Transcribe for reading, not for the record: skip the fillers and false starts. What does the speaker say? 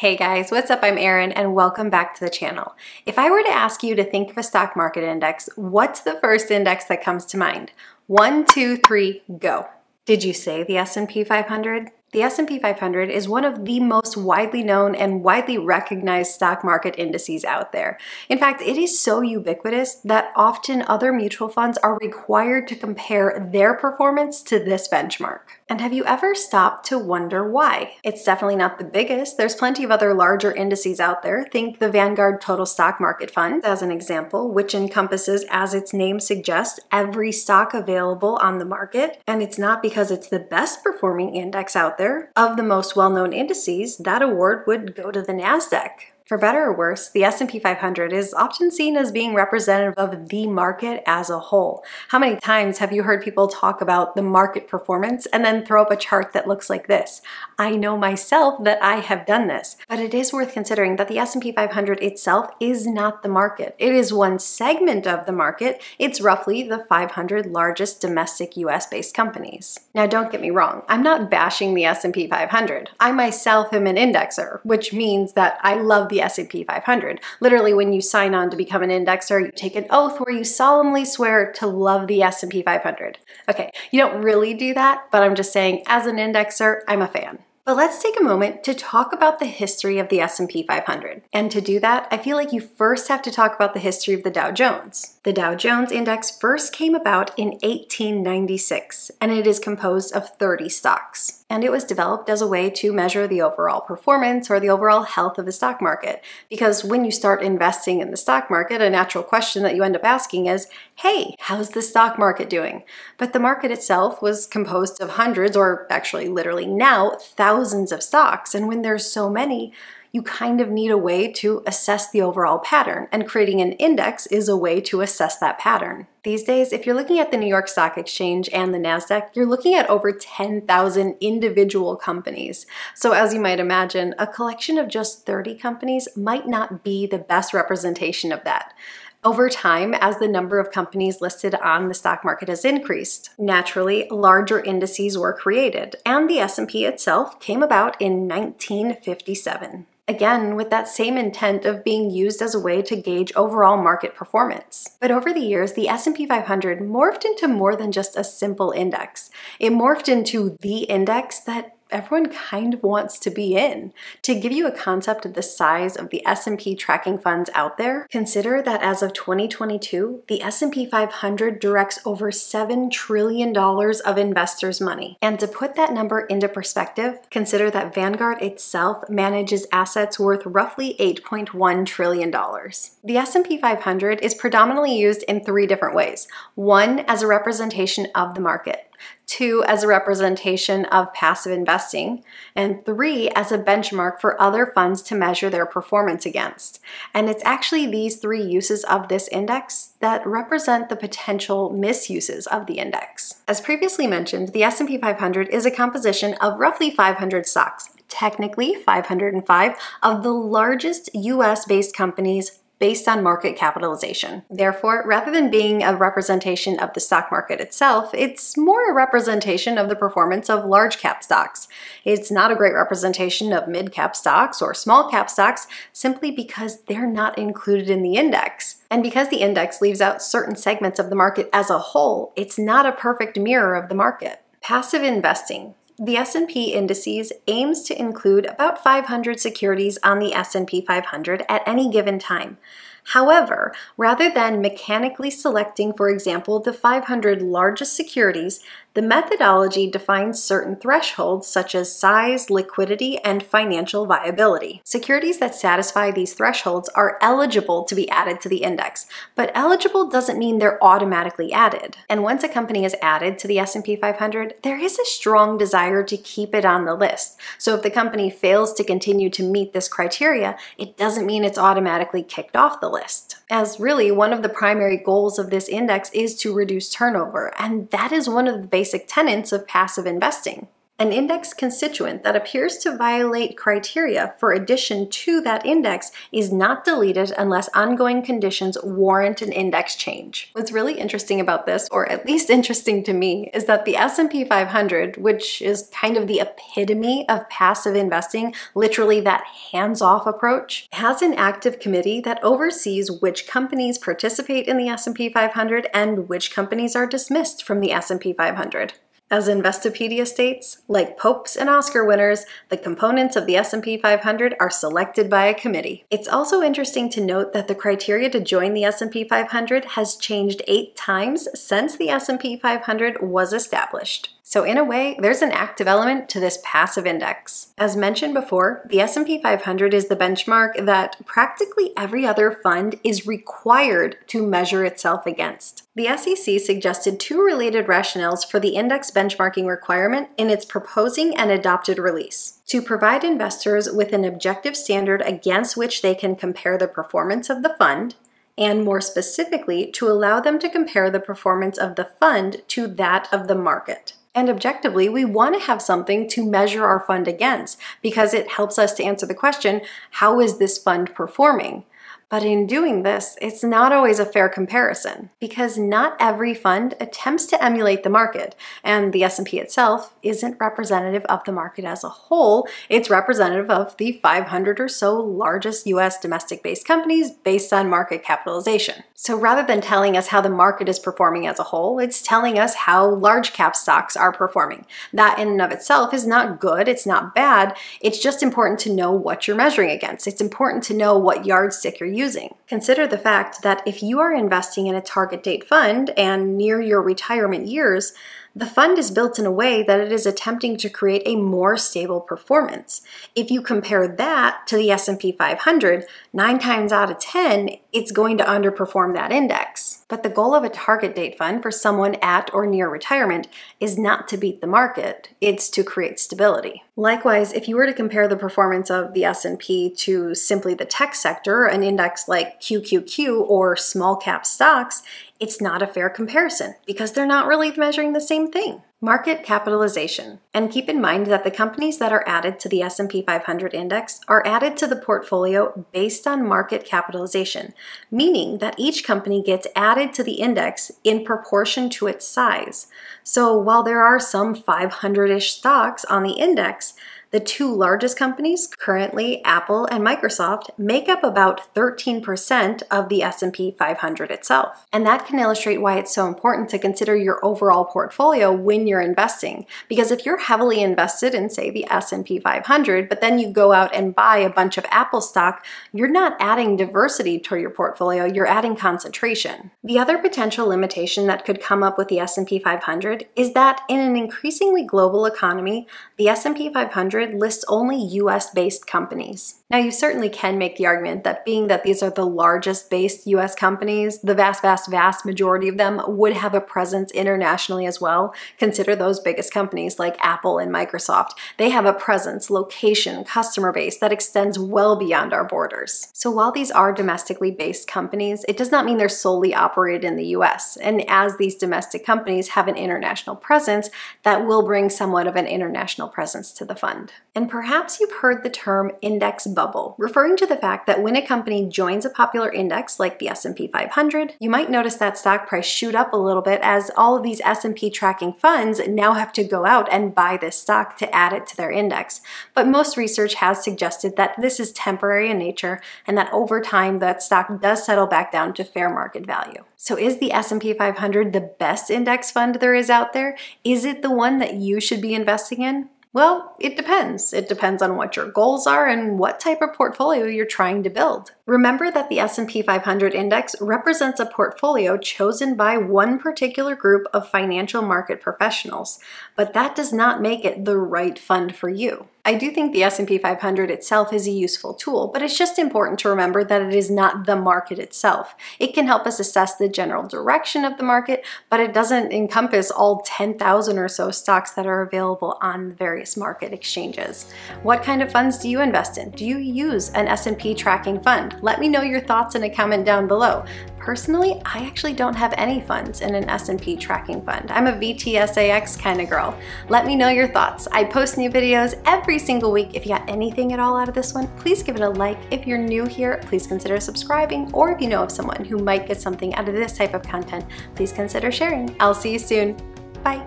Hey guys, what's up? I'm Erin and welcome back to the channel. If I were to ask you to think of a stock market index, what's the first index that comes to mind? 1, 2, 3, go. Did you say the S&P 500? The S&P 500 is one of the most widely known and widely recognized stock market indices out there. In fact, it is so ubiquitous that often other mutual funds are required to compare their performance to this benchmark. And have you ever stopped to wonder why? It's definitely not the biggest. There's plenty of other larger indices out there. Think the Vanguard Total Stock Market Fund as an example, which encompasses, as its name suggests, every stock available on the market. And it's not because it's the best performing index out there. Of the most well-known indices, that award would go to the NASDAQ. For better or worse, the S&P 500 is often seen as being representative of the market as a whole. How many times have you heard people talk about the market performance and then throw up a chart that looks like this? I know myself that I have done this, but it is worth considering that the S&P 500 itself is not the market. It is one segment of the market. It's roughly the 500 largest domestic US-based companies. Now don't get me wrong, I'm not bashing the S&P 500. I myself am an indexer, which means that I love the S&P 500. Literally, when you sign on to become an indexer, you take an oath where you solemnly swear to love the S&P 500. Okay, you don't really do that, but I'm just saying, as an indexer, I'm a fan. But let's take a moment to talk about the history of the S&P 500. And to do that, I feel like you first have to talk about the history of the Dow Jones. The Dow Jones Index first came about in 1896, and it is composed of 30 stocks. And it was developed as a way to measure the overall performance or the overall health of the stock market. Because when you start investing in the stock market, a natural question that you end up asking is, hey, how's the stock market doing? But the market itself was composed of hundreds, or actually literally now, thousands of stocks. And when there's so many, you kind of need a way to assess the overall pattern, and creating an index is a way to assess that pattern. These days, if you're looking at the New York Stock Exchange and the NASDAQ, you're looking at over 10,000 individual companies. So as you might imagine, a collection of just 30 companies might not be the best representation of that. Over time, as the number of companies listed on the stock market has increased, naturally, larger indices were created, and the S&P itself came about in 1957. Again, with that same intent of being used as a way to gauge overall market performance. But over the years, the S&P 500 morphed into more than just a simple index. It morphed into the index that everyone kind of wants to be in. To give you a concept of the size of the S&P tracking funds out there, consider that as of 2022, the S&P 500 directs over $7 trillion of investors' money. And to put that number into perspective, consider that Vanguard itself manages assets worth roughly $8.1 trillion. The S&P 500 is predominantly used in 3 different ways. 1, as a representation of the market. 2, as a representation of passive investing, and 3, as a benchmark for other funds to measure their performance against. And it's actually these 3 uses of this index that represent the potential misuses of the index. As previously mentioned, the S&P 500 is a composition of roughly 500 stocks, technically 505 of the largest US-based companies based on market capitalization. Therefore, rather than being a representation of the stock market itself, it's more a representation of the performance of large cap stocks. It's not a great representation of mid cap stocks or small cap stocks simply because they're not included in the index. And because the index leaves out certain segments of the market as a whole, it's not a perfect mirror of the market. Passive investing. The S&P indices aims to include about 500 securities on the S&P 500 at any given time. However, rather than mechanically selecting, for example, the 500 largest securities, the methodology defines certain thresholds such as size, liquidity, and financial viability. Securities that satisfy these thresholds are eligible to be added to the index, but eligible doesn't mean they're automatically added. And once a company is added to the S&P 500, there is a strong desire to keep it on the list. So if the company fails to continue to meet this criteria, it doesn't mean it's automatically kicked off the list. As really, one of the primary goals of this index is to reduce turnover, and that is one of the basic tenets of passive investing. An index constituent that appears to violate criteria for addition to that index is not deleted unless ongoing conditions warrant an index change. What's really interesting about this, or at least interesting to me, is that the S&P 500, which is kind of the epitome of passive investing, literally that hands-off approach, has an active committee that oversees which companies participate in the S&P 500 and which companies are dismissed from the S&P 500. As Investopedia states, like popes and Oscar winners, the components of the S&P 500 are selected by a committee. It's also interesting to note that the criteria to join the S&P 500 has changed 8 times since the S&P 500 was established. So in a way, there's an active element to this passive index. As mentioned before, the S&P 500 is the benchmark that practically every other fund is required to measure itself against. The SEC suggested 2 related rationales for the index benchmarking requirement in its proposing and adopted release: to provide investors with an objective standard against which they can compare the performance of the fund, and more specifically, to allow them to compare the performance of the fund to that of the market. And objectively, we want to have something to measure our fund against because it helps us to answer the question, how is this fund performing? But in doing this, it's not always a fair comparison because not every fund attempts to emulate the market, and the S&P itself isn't representative of the market as a whole. It's representative of the 500 or so largest US domestic-based companies based on market capitalization. So rather than telling us how the market is performing as a whole, it's telling us how large cap stocks are performing. That in and of itself is not good, it's not bad, it's just important to know what you're measuring against. It's important to know what yardstick you're using. Consider the fact that if you are investing in a target date fund and near your retirement years, the fund is built in a way that it is attempting to create a more stable performance. If you compare that to the S&P 500, 9 times out of 10, it's going to underperform that index. But the goal of a target date fund for someone at or near retirement is not to beat the market, it's to create stability. Likewise, if you were to compare the performance of the S&P to simply the tech sector, an index like QQQ or small cap stocks, it's not a fair comparison because they're not really measuring the same thing. Market capitalization. And keep in mind that the companies that are added to the S&P 500 index are added to the portfolio based on market capitalization, meaning that each company gets added to the index in proportion to its size. So while there are some 500-ish stocks on the index, the 2 largest companies, currently Apple and Microsoft, make up about 13% of the S&P 500 itself. And that can illustrate why it's so important to consider your overall portfolio when you're investing. Because if you're heavily invested in, say, the S&P 500, but then you go out and buy a bunch of Apple stock, you're not adding diversity to your portfolio, you're adding concentration. The other potential limitation that could come up with the S&P 500 is that in an increasingly global economy, the S&P 500 lists only US-based companies. Now, you certainly can make the argument that being that these are the largest based US companies, the vast majority of them would have a presence internationally as well. Consider those biggest companies like Apple and Microsoft. They have a presence, location, customer base that extends well beyond our borders. So while these are domestically based companies, it does not mean they're solely operated in the US. And as these domestic companies have an international presence, that will bring somewhat of an international presence to the fund. And perhaps you've heard the term index bubble, referring to the fact that when a company joins a popular index like the S&P 500, you might notice that stock price shoot up a little bit as all of these S&P tracking funds now have to go out and buy this stock to add it to their index. But most research has suggested that this is temporary in nature and that over time that stock does settle back down to fair market value. So is the S&P 500 the best index fund there is out there? Is it the one that you should be investing in? Well, it depends. It depends on what your goals are and what type of portfolio you're trying to build. Remember that the S&P 500 index represents a portfolio chosen by one particular group of financial market professionals, but that does not make it the right fund for you. I do think the S&P 500 itself is a useful tool, but it's just important to remember that it is not the market itself. It can help us assess the general direction of the market, but it doesn't encompass all 10,000 or so stocks that are available on the various market exchanges. What kind of funds do you invest in? Do you use an S&P tracking fund? Let me know your thoughts in a comment down below. Personally, I actually don't have any funds in an S&P tracking fund. I'm a VTSAX kind of girl. Let me know your thoughts. I post new videos every single week. If you got anything at all out of this one, please give it a like. If you're new here, please consider subscribing, or if you know of someone who might get something out of this type of content, please consider sharing. I'll see you soon. Bye.